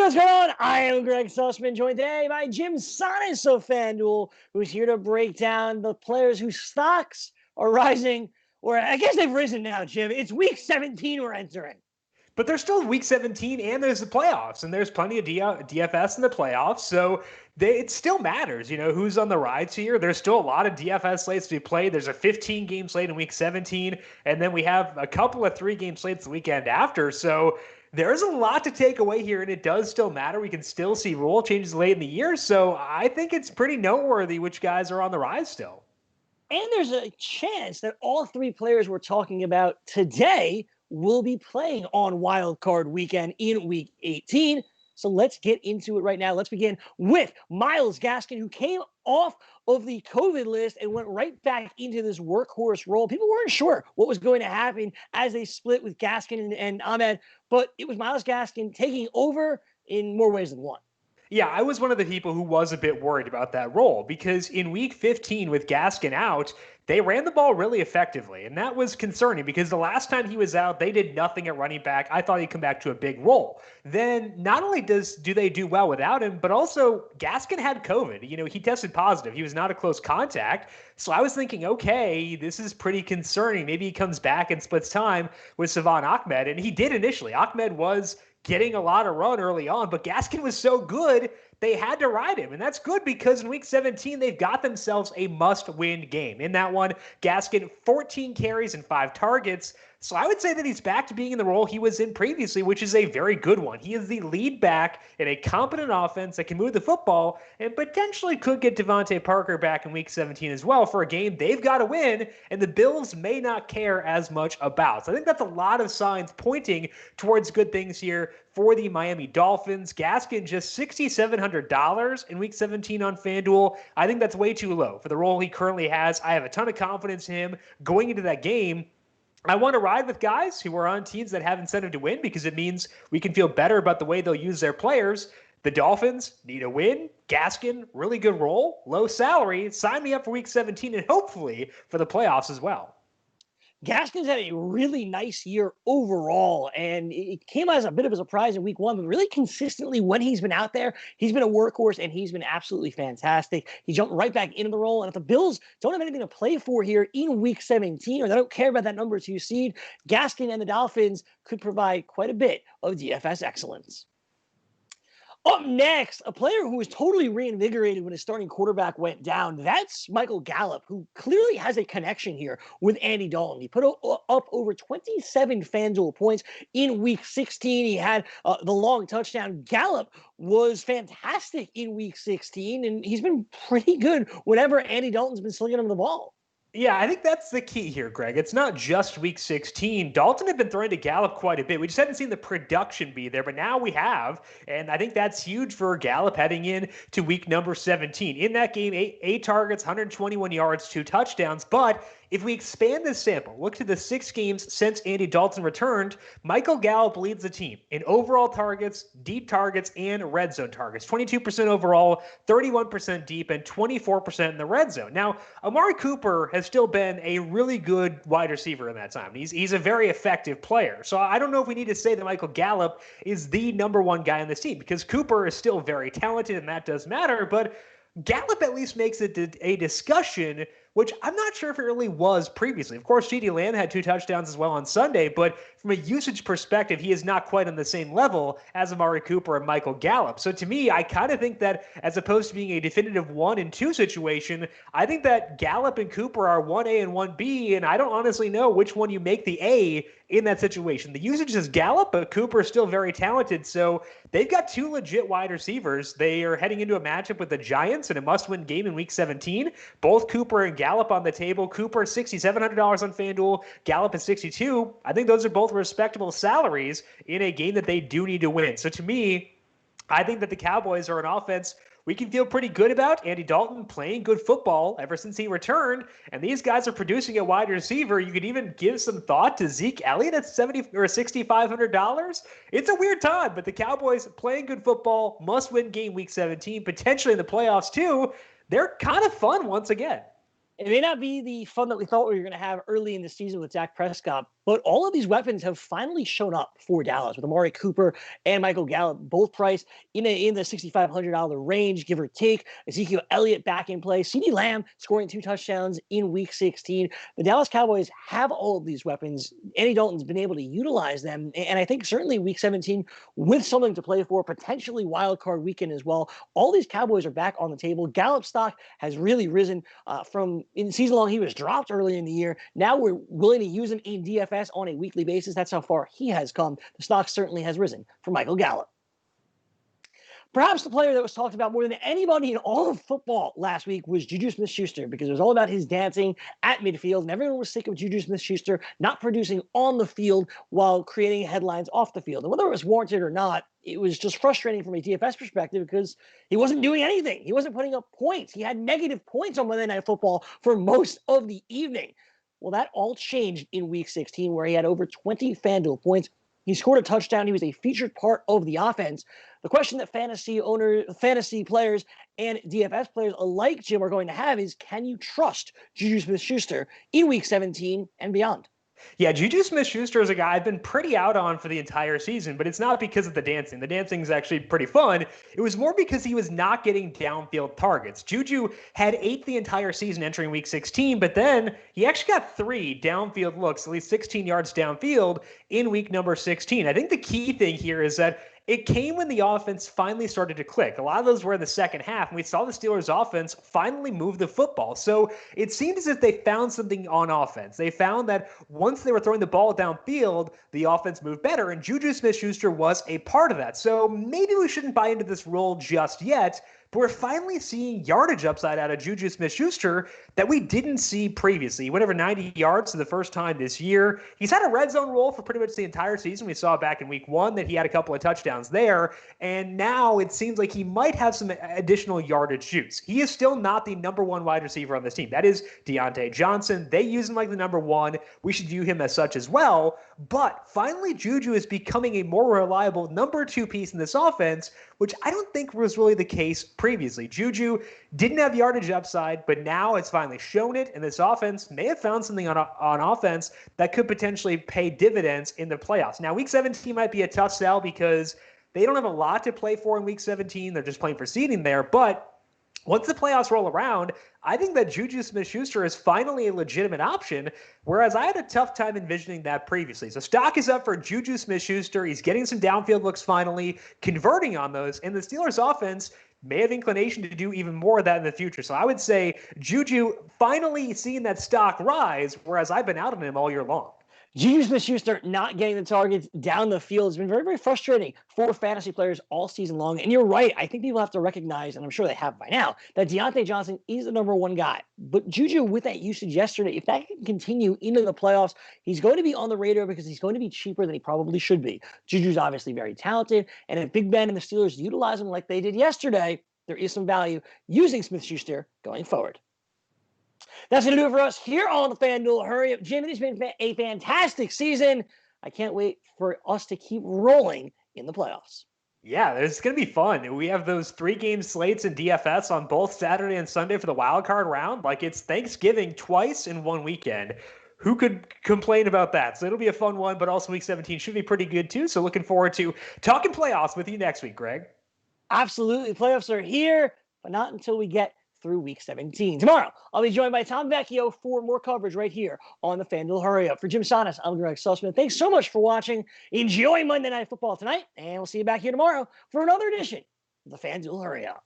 what's going on? I am Gregg Sussman, joined today by Jim Sonis of FanDuel, who's here to break down the players whose stocks are rising, or I guess they've risen now, Jim. It's week 17 we're entering. But there's still week 17 and there's the playoffs, and there's plenty of DFS in the playoffs, so it still matters, who's on the rides here. There's still a lot of DFS slates to be played. There's a 15-game slate in week 17, and then we have a couple of 3-game slates the weekend after, so there's a lot to take away here, and it does still matter. We can still see rule changes late in the year, so I think it's pretty noteworthy which guys are on the rise still. And there's a chance that all three players we're talking about today will be playing on Wild Card Weekend in Week 18. So let's get into it right now. Let's begin with Myles Gaskin, who came off of the COVID list and went right back into this workhorse role. People weren't sure what was going to happen as they split with Gaskin and Ahmed, but it was Myles Gaskin taking over in more ways than one. Yeah, I was one of the people who was a bit worried about that role because in week 15 with Gaskin out, they ran the ball really effectively, and that was concerning because the last time he was out, they did nothing at running back. I thought he'd come back to a big role. Then not only do they do well without him, but also Gaskin had COVID. He tested positive. He was not a close contact. So I was thinking, okay, this is pretty concerning. Maybe he comes back and splits time with Salvon Ahmed, and he did initially. Ahmed was getting a lot of run early on, but Gaskin was so good, they had to ride him. And that's good because in week 17, they've got themselves a must-win game. In that one, Gaskin, 14 carries and 5 targets. So I would say that he's back to being in the role he was in previously, which is a very good one. He is the lead back in a competent offense that can move the football and potentially could get Devontae Parker back in week 17 as well for a game they've got to win and the Bills may not care as much about. So I think that's a lot of signs pointing towards good things here for the Miami Dolphins. Gaskin just $6,700 in week 17 on FanDuel. I think that's way too low for the role he currently has. I have a ton of confidence in him going into that game. I want to ride with guys who are on teams that have incentive to win because it means we can feel better about the way they'll use their players. The Dolphins need a win. Gaskin, really good role, low salary. Sign me up for week 17 and hopefully for the playoffs as well. Gaskin's had a really nice year overall, and it came as a bit of a surprise in week 1, but really consistently when he's been out there, he's been a workhorse, and he's been absolutely fantastic. He jumped right back into the role, and if the Bills don't have anything to play for here in week 17, or they don't care about that number 2 seed, Gaskin and the Dolphins could provide quite a bit of DFS excellence. Up next, a player who was totally reinvigorated when his starting quarterback went down. That's Michael Gallup, who clearly has a connection here with Andy Dalton. He put up over 27 FanDuel points in week 16. He had the long touchdown. Gallup was fantastic in week 16, and he's been pretty good whenever Andy Dalton's been slinging him the ball. Yeah, I think that's the key here, Greg. It's not just week 16. Dalton had been throwing to Gallup quite a bit. We just hadn't seen the production be there, but now we have. And I think that's huge for Gallup heading in to week number 17. In that game, eight targets, 121 yards, 2 touchdowns. But if we expand this sample, look to the 6 games since Andy Dalton returned, Michael Gallup leads the team in overall targets, deep targets, and red zone targets. 22% overall, 31% deep, and 24% in the red zone. Now, Amari Cooper has still been a really good wide receiver in that time. He's a very effective player. So I don't know if we need to say that Michael Gallup is the number 1 guy on this team because Cooper is still very talented and that does matter, but Gallup at least makes it a discussion, which I'm not sure if it really was previously. Of course, CeeDee Lamb had 2 touchdowns as well on Sunday, but from a usage perspective, he is not quite on the same level as Amari Cooper and Michael Gallup. So to me, I kind of think that as opposed to being a definitive 1 and 2 situation, I think that Gallup and Cooper are 1A and 1B, and I don't honestly know which one you make the A in that situation. The usage is Gallup, but Cooper is still very talented, so they've got 2 legit wide receivers. They are heading into a matchup with the Giants in a must-win game in week 17. Both Cooper and Gallup on the table. Cooper $6,700 on FanDuel. Gallup is $62. I think those are both respectable salaries in a game that they do need to win. So to me, I think that the Cowboys are an offense we can feel pretty good about. Andy Dalton playing good football ever since he returned, and these guys are producing a wide receiver. You could even give some thought to Zeke Elliott at $70,000 or $6,500. It's a weird time, but the Cowboys playing good football, must-win game week 17, potentially in the playoffs too. They're kind of fun once again. It may not be the fun that we thought we were going to have early in the season with Dak Prescott, But all of these weapons have finally shown up for Dallas, with Amari Cooper and Michael Gallup both priced in the $6,500 range, give or take. Ezekiel Elliott back in play. CeeDee Lamb scoring 2 touchdowns in Week 16. The Dallas Cowboys have all of these weapons. Andy Dalton's been able to utilize them, and I think certainly Week 17 with something to play for, potentially wild card weekend as well. All these Cowboys are back on the table. Gallup stock has really risen from in season long. He was dropped earlier in the year. Now we're willing to use him in DFS on a weekly basis. That's how far he has come. The stock certainly has risen for Michael Gallup. Perhaps the player that was talked about more than anybody in all of football last week was Juju SmithSchuster, because it was all about his dancing at midfield, and everyone was sick of Juju SmithSchuster not producing on the field while creating headlines off the field. And whether it was warranted or not, it was just frustrating from a DFS perspective because he wasn't doing anything. He wasn't putting up points. He had negative points on Monday Night Football for most of the evening. Well, that all changed in Week 16, where he had over 20 FanDuel points. He scored a touchdown. He was a featured part of the offense. The question that fantasy players and DFS players alike, Jim, are going to have is, can you trust Juju Smith-Schuster in Week 17 and beyond? Yeah, Juju Smith-Schuster is a guy I've been pretty out on for the entire season, but it's not because of the dancing. The dancing is actually pretty fun. It was more because he was not getting downfield targets. Juju had 8 the entire season entering Week 16, but then he actually got 3 downfield looks, at least 16 yards downfield in week number 16. I think the key thing here is that it came when the offense finally started to click. A lot of those were in the second half, and we saw the Steelers' offense finally move the football. So it seemed as if they found something on offense. They found that once they were throwing the ball downfield, the offense moved better, and Juju Smith-Schuster was a part of that. So maybe we shouldn't buy into this role just yet, but we're finally seeing yardage upside out of Juju Smith-Schuster that we didn't see previously. He went over 90 yards for the first time this year. He's had a red zone role for pretty much the entire season. We saw back in week 1 that he had a couple of touchdowns there, and now it seems like he might have some additional yardage juice. He is still not the number 1 wide receiver on this team. That is Deontay Johnson. They use him like the number 1. We should view him as such as well, but finally Juju is becoming a more reliable number 2 piece in this offense, which I don't think was really the case previously. Juju didn't have yardage upside, but now it's finally shown it, and this offense may have found something on offense that could potentially pay dividends in the playoffs. Now, Week 17 might be a tough sell because they don't have a lot to play for in Week 17. They're just playing for seeding there, but once the playoffs roll around, I think that Juju Smith-Schuster is finally a legitimate option, whereas I had a tough time envisioning that previously. So stock is up for Juju Smith-Schuster. He's getting some downfield looks finally, converting on those, and the Steelers' offense may have inclination to do even more of that in the future. So I would say Juju finally seeing that stock rise, whereas I've been out on him all year long. Juju Smith-Schuster not getting the targets down the field has been very, very frustrating for fantasy players all season long. And you're right. I think people have to recognize, and I'm sure they have by now, that Deontay Johnson is the number 1 guy. But Juju, with that usage yesterday, if that can continue into the playoffs, he's going to be on the radar because he's going to be cheaper than he probably should be. Juju's obviously very talented, and if Big Ben and the Steelers utilize him like they did yesterday, there is some value using Smith-Schuster going forward. That's going to do it for us here on the FanDuel Hurry Up. Jim, it has been a fantastic season. I can't wait for us to keep rolling in the playoffs. Yeah, it's going to be fun. We have those 3-game slates in DFS on both Saturday and Sunday for the wild card round. Like, it's Thanksgiving twice in one weekend. Who could complain about that? So it'll be a fun one, but also Week 17 should be pretty good too. So looking forward to talking playoffs with you next week, Greg. Absolutely. Playoffs are here, but not until we get through Week 17. Tomorrow, I'll be joined by Tom Vecchio for more coverage right here on the FanDuel Hurry Up. For Jim Sonis, I'm Gregg Sussman. Thanks so much for watching. Enjoy Monday Night Football tonight, and we'll see you back here tomorrow for another edition of the FanDuel Hurry Up.